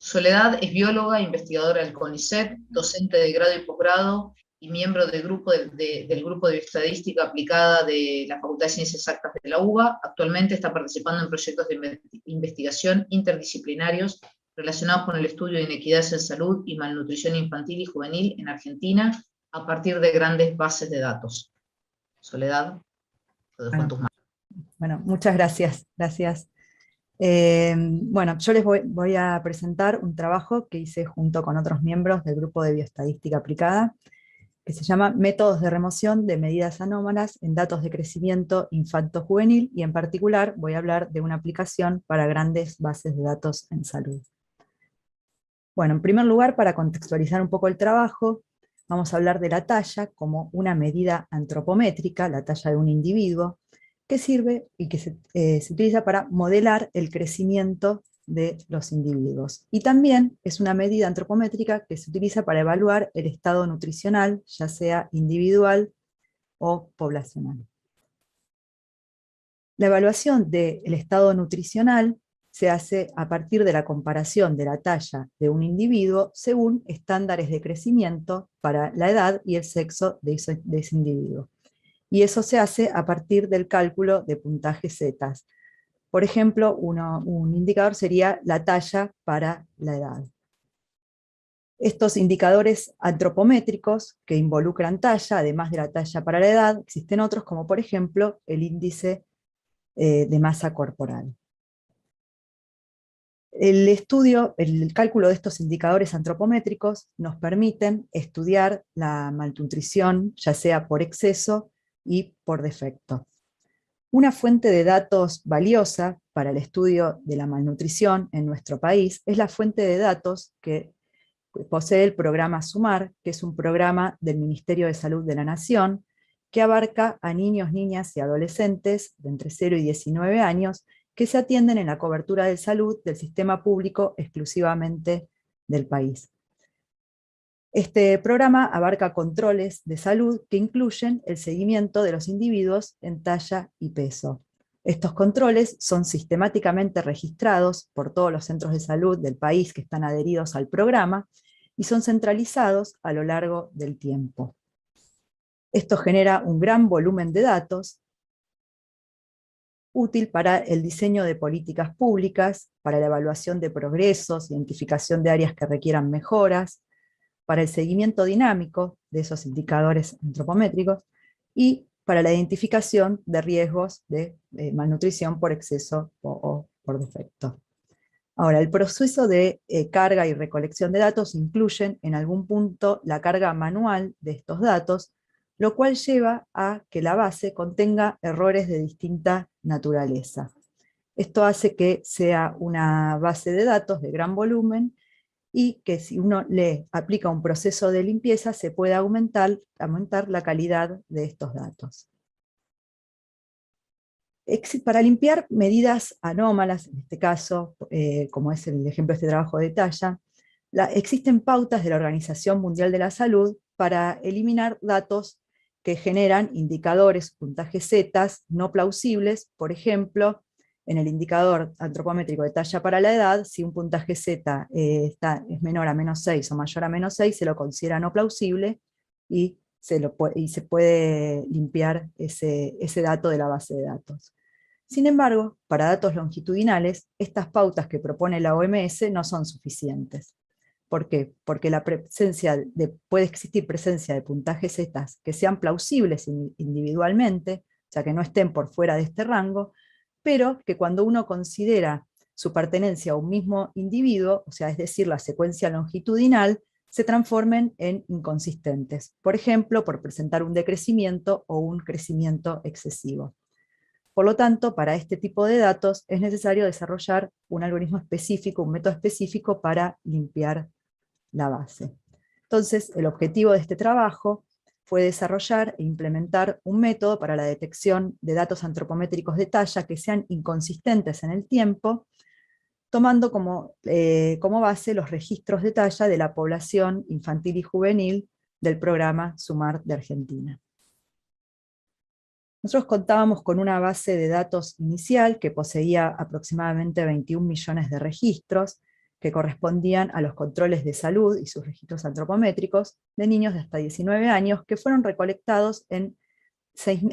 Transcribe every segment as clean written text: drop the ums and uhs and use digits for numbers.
Soledad es bióloga, investigadora del CONICET, docente de grado y posgrado y miembro del grupo del Grupo de Bioestadística Aplicada de la Facultad de Ciencias Exactas de la UBA. Actualmente está participando en proyectos de investigación interdisciplinarios relacionados con el estudio de inequidades en salud y malnutrición infantil y juvenil en Argentina a partir de grandes bases de datos. Soledad, lo dejo en tus manos. Bueno, muchas gracias. Gracias. Bueno, yo les voy a presentar un trabajo que hice junto con otros miembros del Grupo de Bioestadística Aplicada, que se llama Métodos de remoción de medidas anómalas en datos de crecimiento infanto-juvenil, y en particular voy a hablar de una aplicación para grandes bases de datos en salud. Bueno, en primer lugar, para contextualizar un poco el trabajo, vamos a hablar de la talla como una medida antropométrica, la talla de un individuo, que sirve y que se utiliza para modelar el crecimiento de los individuos. Y también es una medida antropométrica que se utiliza para evaluar el estado nutricional, ya sea individual o poblacional. La evaluación del estado nutricional se hace a partir de la comparación de la talla de un individuo según estándares de crecimiento para la edad y el sexo de ese individuo. Y eso se hace a partir del cálculo de puntajes zetas. Por ejemplo, un indicador sería la talla para la edad. Estos indicadores antropométricos que involucran talla, además de la talla para la edad, existen otros como por ejemplo el índice de masa corporal. El cálculo de estos indicadores antropométricos nos permiten estudiar la malnutrición, ya sea por exceso y por defecto. Una fuente de datos valiosa para el estudio de la malnutrición en nuestro país es la fuente de datos que posee el programa SUMAR, que es un programa del Ministerio de Salud de la Nación, que abarca a niños, niñas y adolescentes de entre 0 y 19 años que se atienden en la cobertura de salud del sistema público exclusivamente del país. Este programa abarca controles de salud que incluyen el seguimiento de los individuos en talla y peso. Estos controles son sistemáticamente registrados por todos los centros de salud del país que están adheridos al programa y son centralizados a lo largo del tiempo. Esto genera un gran volumen de datos útil para el diseño de políticas públicas, para la evaluación de progresos, identificación de áreas que requieran mejoras, para el seguimiento dinámico de esos indicadores antropométricos y para la identificación de riesgos de malnutrición por exceso o por defecto. Ahora, el proceso de carga y recolección de datos incluyen en algún punto la carga manual de estos datos, lo cual lleva a que la base contenga errores de distinta naturaleza. Esto hace que sea una base de datos de gran volumen y que si uno le aplica un proceso de limpieza se puede aumentar la calidad de estos datos. Para limpiar medidas anómalas, en este caso, como es el ejemplo de este trabajo de talla, existen pautas de la Organización Mundial de la Salud para eliminar datos que generan indicadores, puntajes zetas no plausibles. Por ejemplo, en el indicador antropométrico de talla para la edad, si un puntaje z es menor a -6 o mayor a -6, se lo considera no plausible y se puede limpiar ese dato de la base de datos. Sin embargo, para datos longitudinales, estas pautas que propone la OMS no son suficientes. ¿Por qué? Porque puede existir presencia de puntajes zetas que sean plausibles individualmente, o sea que no estén por fuera de este rango, pero que cuando uno considera su pertenencia a un mismo individuo, o sea, es decir, la secuencia longitudinal, se transformen en inconsistentes. Por ejemplo, por presentar un decrecimiento o un crecimiento excesivo. Por lo tanto, para este tipo de datos es necesario desarrollar un algoritmo específico, un método específico para limpiar la base. Entonces, el objetivo de este trabajo fue desarrollar e implementar un método para la detección de datos antropométricos de talla que sean inconsistentes en el tiempo, tomando como base los registros de talla de la población infantil y juvenil del programa SUMAR de Argentina. Nosotros contábamos con una base de datos inicial que poseía aproximadamente 21 millones de registros, que correspondían a los controles de salud y sus registros antropométricos de niños de hasta 19 años que fueron recolectados en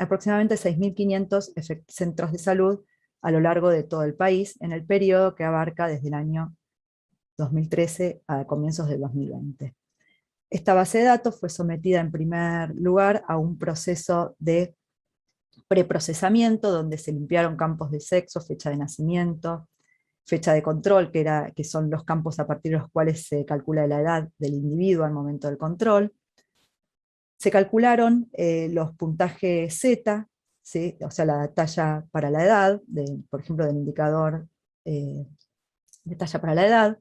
aproximadamente 6.500 centros de salud a lo largo de todo el país, en el periodo que abarca desde el año 2013 a comienzos del 2020. Esta base de datos fue sometida en primer lugar a un proceso de preprocesamiento, donde se limpiaron campos de sexo, fecha de nacimiento, fecha de control, que son los campos a partir de los cuales se calcula la edad del individuo al momento del control. Se calcularon los puntajes Z, ¿sí? O sea, la talla para la edad, por ejemplo, del indicador de talla para la edad,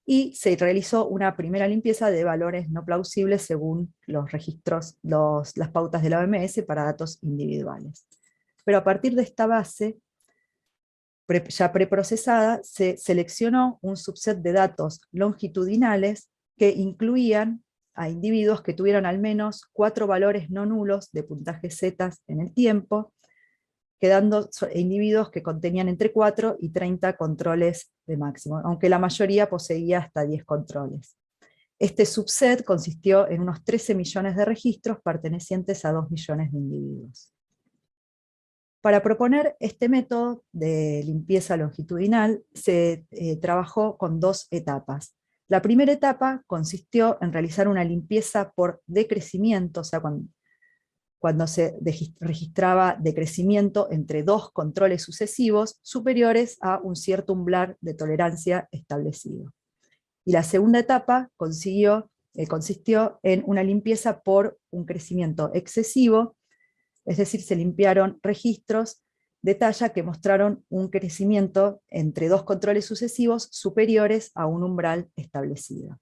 y se realizó una primera limpieza de valores no plausibles según los registros, las pautas de la OMS para datos individuales. Pero a partir de esta base, ya preprocesada, se seleccionó un subset de datos longitudinales que incluían a individuos que tuvieron al menos 4 valores no nulos de puntaje Z en el tiempo, quedando individuos que contenían entre 4 y 30 controles de máximo, aunque la mayoría poseía hasta 10 controles. Este subset consistió en unos 13 millones de registros pertenecientes a 2 millones de individuos. Para proponer este método de limpieza longitudinal se trabajó con 2 etapas. La primera etapa consistió en realizar una limpieza por decrecimiento, o sea, cuando se registraba decrecimiento entre 2 controles sucesivos superiores a un cierto umbral de tolerancia establecido. Y la segunda etapa consistió en una limpieza por un crecimiento excesivo, es decir, se limpiaron registros de talla que mostraron un crecimiento entre 2 controles sucesivos superiores a un umbral establecido.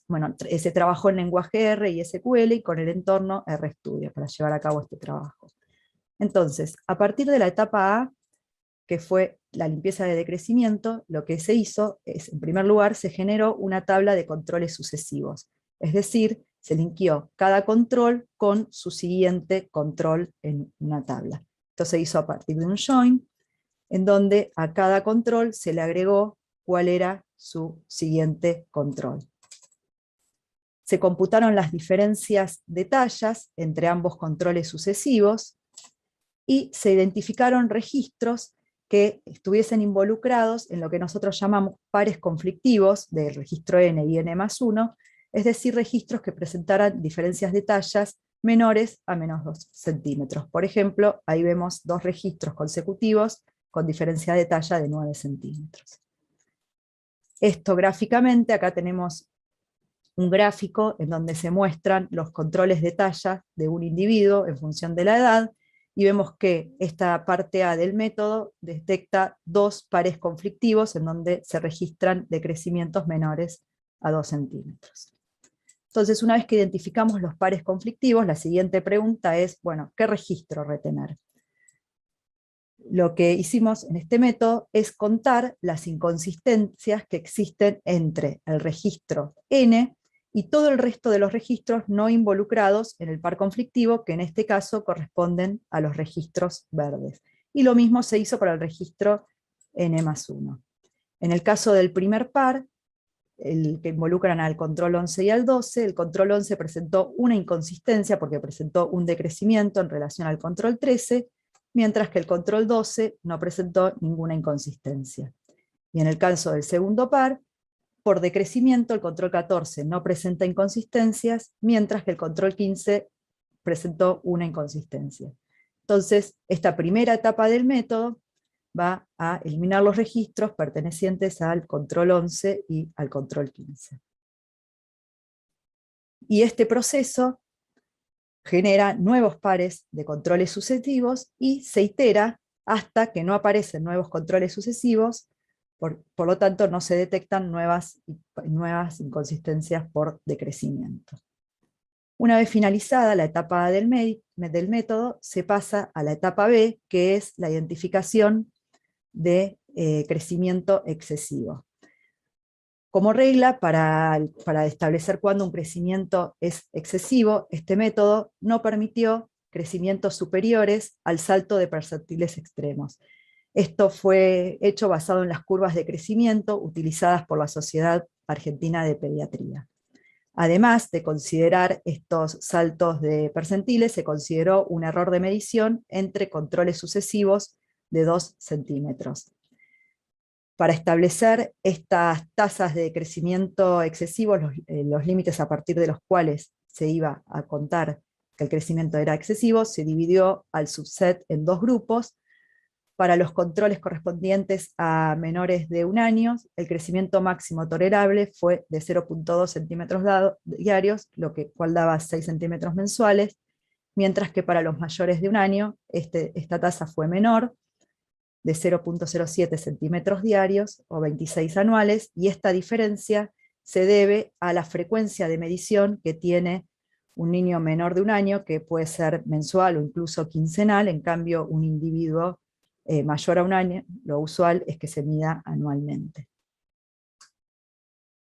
Bueno, se trabajó en lenguaje R y SQL y con el entorno RStudio para llevar a cabo este trabajo. Entonces, a partir de la etapa A, que fue la limpieza de decrecimiento, lo que se hizo es, en primer lugar, se generó una tabla de controles sucesivos, es decir, se linkeó cada control con su siguiente control en una tabla. Esto se hizo a partir de un join, en donde a cada control se le agregó cuál era su siguiente control. Se computaron las diferencias de tallas entre ambos controles sucesivos, y se identificaron registros que estuviesen involucrados en lo que nosotros llamamos pares conflictivos del registro n y n+1, es decir, registros que presentaran diferencias de tallas menores a menos 2 centímetros. Por ejemplo, ahí vemos 2 registros consecutivos con diferencia de talla de 9 centímetros. Esto gráficamente, acá tenemos un gráfico en donde se muestran los controles de talla de un individuo en función de la edad, y vemos que esta parte A del método detecta 2 pares conflictivos en donde se registran decrecimientos menores a 2 centímetros. Entonces, una vez que identificamos los pares conflictivos, la siguiente pregunta es, bueno, ¿qué registro retener? Lo que hicimos en este método es contar las inconsistencias que existen entre el registro N y todo el resto de los registros no involucrados en el par conflictivo, que en este caso corresponden a los registros verdes. Y lo mismo se hizo para el registro N+1. En el caso del primer par, el que involucran al control 11 y al 12, el control 11 presentó una inconsistencia porque presentó un decrecimiento en relación al control 13, mientras que el control 12 no presentó ninguna inconsistencia. Y en el caso del segundo par, por decrecimiento el control 14 no presenta inconsistencias, mientras que el control 15 presentó una inconsistencia. Entonces, esta primera etapa del método va a eliminar los registros pertenecientes al control 11 y al control 15. Y este proceso genera nuevos pares de controles sucesivos y se itera hasta que no aparecen nuevos controles sucesivos, por lo tanto no se detectan nuevas inconsistencias por decrecimiento. Una vez finalizada la etapa A del método, se pasa a la etapa B, que es la identificación de crecimiento excesivo. Como regla, para establecer cuándo un crecimiento es excesivo, este método no permitió crecimientos superiores al salto de perceptibles extremos. Esto fue hecho basado en las curvas de crecimiento utilizadas por la Sociedad Argentina de Pediatría. Además de considerar estos saltos de percentiles, se consideró un error de medición entre controles sucesivos de 2 centímetros. Para establecer estas tasas de crecimiento excesivos, los límites a partir de los cuales se iba a contar que el crecimiento era excesivo, se dividió al subset en 2 grupos. Para los controles correspondientes a menores de 1 año, el crecimiento máximo tolerable fue de 0,2 centímetros diarios, lo cual daba 6 centímetros mensuales, mientras que para los mayores de 1 año, esta tasa fue menor, de 0,07 centímetros diarios o 26 anuales, y esta diferencia se debe a la frecuencia de medición que tiene un niño menor de 1 año, que puede ser mensual o incluso quincenal. En cambio un individuo mayor a 1 año, lo usual es que se mida anualmente.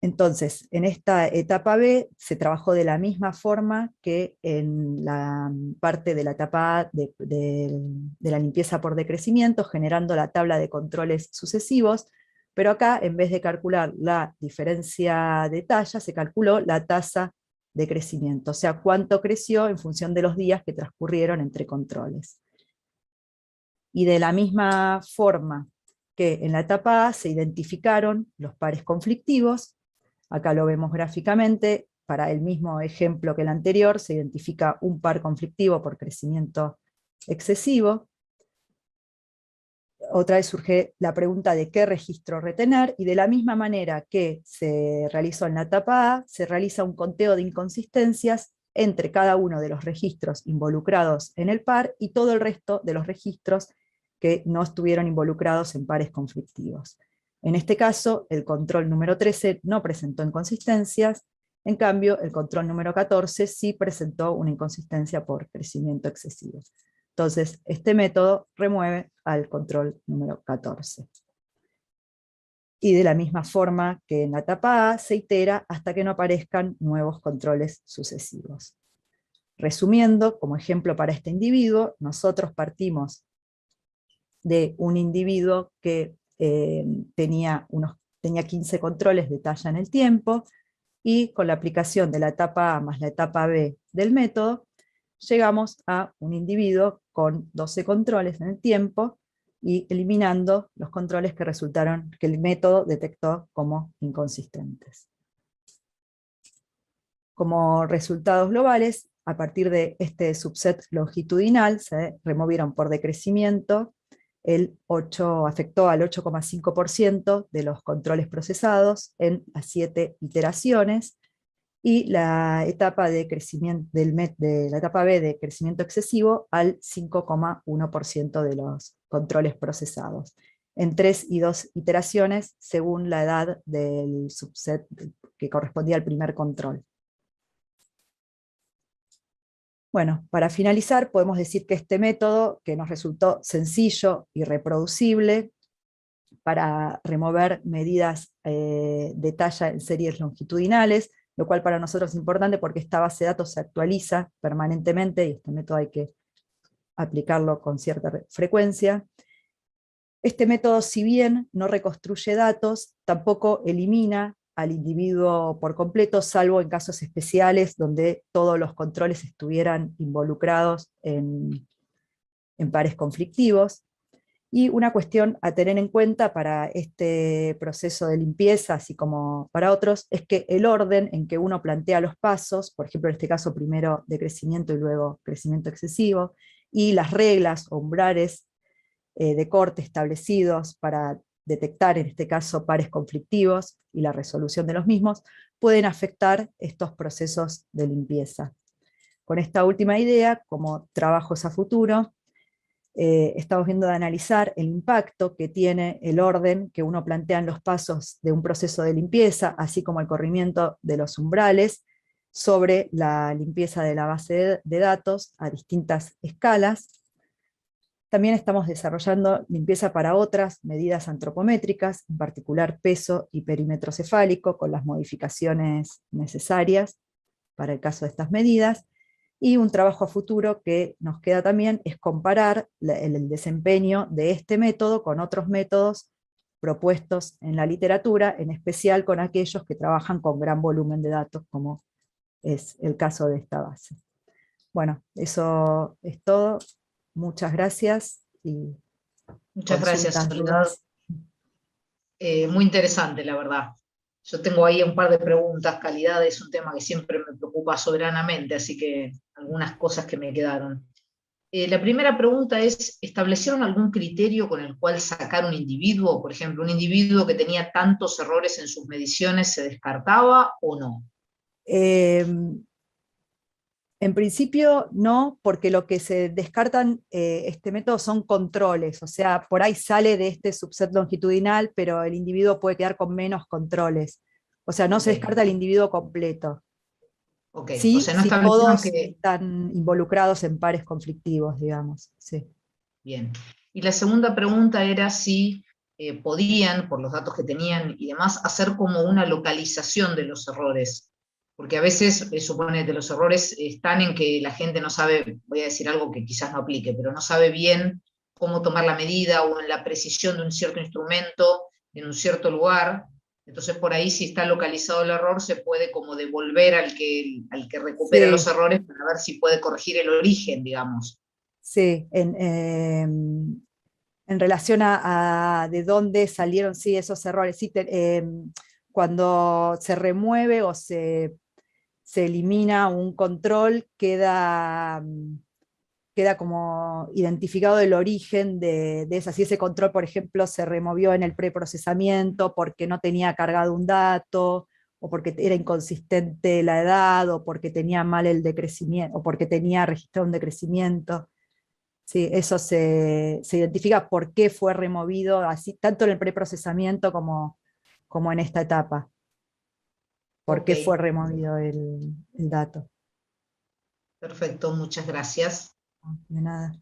Entonces, en esta etapa B se trabajó de la misma forma que en la parte de la etapa A de la limpieza por decrecimiento, generando la tabla de controles sucesivos, pero acá, en vez de calcular la diferencia de talla, se calculó la tasa de crecimiento, o sea, cuánto creció en función de los días que transcurrieron entre controles. Y de la misma forma que en la etapa A se identificaron los pares conflictivos, acá lo vemos gráficamente, para el mismo ejemplo que el anterior, se identifica un par conflictivo por crecimiento excesivo. Otra vez surge la pregunta de qué registro retener, y de la misma manera que se realizó en la etapa A, se realiza un conteo de inconsistencias entre cada uno de los registros involucrados en el par y todo el resto de los registros que no estuvieron involucrados en pares conflictivos. En este caso, el control número 13 no presentó inconsistencias, en cambio, el control número 14 sí presentó una inconsistencia por crecimiento excesivo. Entonces, este método remueve al control número 14. Y de la misma forma que en la etapa A, se itera hasta que no aparezcan nuevos controles sucesivos. Resumiendo, como ejemplo para este individuo, nosotros partimos de un individuo que tenía 15 controles de talla en el tiempo, y con la aplicación de la etapa A más la etapa B del método, llegamos a un individuo con 12 controles en el tiempo, y eliminando los controles que resultaron, que el método detectó como inconsistentes. Como resultados globales, a partir de este subset longitudinal, se removieron por decrecimiento afectó al 8,5% de los controles procesados en las 7 iteraciones, y la etapa de crecimiento de la etapa B de crecimiento excesivo al 5,1% de los controles procesados, en 3 y 2 iteraciones según la edad del subset que correspondía al primer control. Bueno, para finalizar, podemos decir que este método, que nos resultó sencillo y reproducible para remover medidas de talla en series longitudinales, lo cual para nosotros es importante porque esta base de datos se actualiza permanentemente, y este método hay que aplicarlo con cierta frecuencia. Este método, si bien no reconstruye datos, tampoco elimina al individuo por completo, salvo en casos especiales donde todos los controles estuvieran involucrados en pares conflictivos. Y una cuestión a tener en cuenta para este proceso de limpieza, así como para otros, es que el orden en que uno plantea los pasos, por ejemplo en este caso primero decrecimiento y luego crecimiento excesivo, y las reglas o umbrales de corte establecidos para detectar en este caso pares conflictivos y la resolución de los mismos, pueden afectar estos procesos de limpieza. Con esta última idea, como trabajos a futuro, estamos viendo de analizar el impacto que tiene el orden que uno plantea en los pasos de un proceso de limpieza, así como el corrimiento de los umbrales, sobre la limpieza de la base de datos a distintas escalas. También estamos desarrollando limpieza para otras medidas antropométricas, en particular peso y perímetro cefálico, con las modificaciones necesarias para el caso de estas medidas. Y un trabajo a futuro que nos queda también es comparar el desempeño de este método con otros métodos propuestos en la literatura, en especial con aquellos que trabajan con gran volumen de datos, como es el caso de esta base. Bueno, eso es todo. Muchas gracias y Muchas gracias, consultas, Soledad. dudas. Muy interesante, la verdad. Yo tengo ahí un par de preguntas. Calidad es un tema que siempre me preocupa soberanamente, así que algunas cosas que me quedaron. La primera pregunta es, ¿establecieron algún criterio con el cual sacar un individuo? Por ejemplo, un individuo que tenía tantos errores en sus mediciones, ¿se descartaba o no? Eh, En principio no, porque lo que se descartan este método son controles, o sea, por ahí sale de este subset longitudinal, pero el individuo puede quedar con menos controles. O sea, no Ok, se descarta el individuo completo. ok. O Sí, sea, no si establecieron todos que... están involucrados en pares conflictivos, digamos. Sí. Bien. Y la segunda pregunta era si podían, por los datos que tenían y demás, hacer como una localización de los errores. Porque a veces supone que los errores están en que la gente no sabe, voy a decir algo que quizás no aplique, pero no sabe bien cómo tomar la medida o en la precisión de un cierto instrumento en un cierto lugar. Entonces por ahí si está localizado el error se puede como devolver al que recupera los Sí, errores para ver si puede corregir el origen, digamos. sí. En relación a de dónde salieron sí, esos errores. Sí, cuando se remueve o se elimina un control, queda como identificado el origen de esa. Si ese control, por ejemplo, se removió en el preprocesamiento porque no tenía cargado un dato, o porque era inconsistente la edad, o porque tenía mal el decrecimiento, o porque tenía registrado un decrecimiento. Sí, eso se identifica por qué fue removido, así, tanto en el preprocesamiento como en esta etapa, por Ok, qué fue removido el dato. perfecto, muchas gracias. De nada.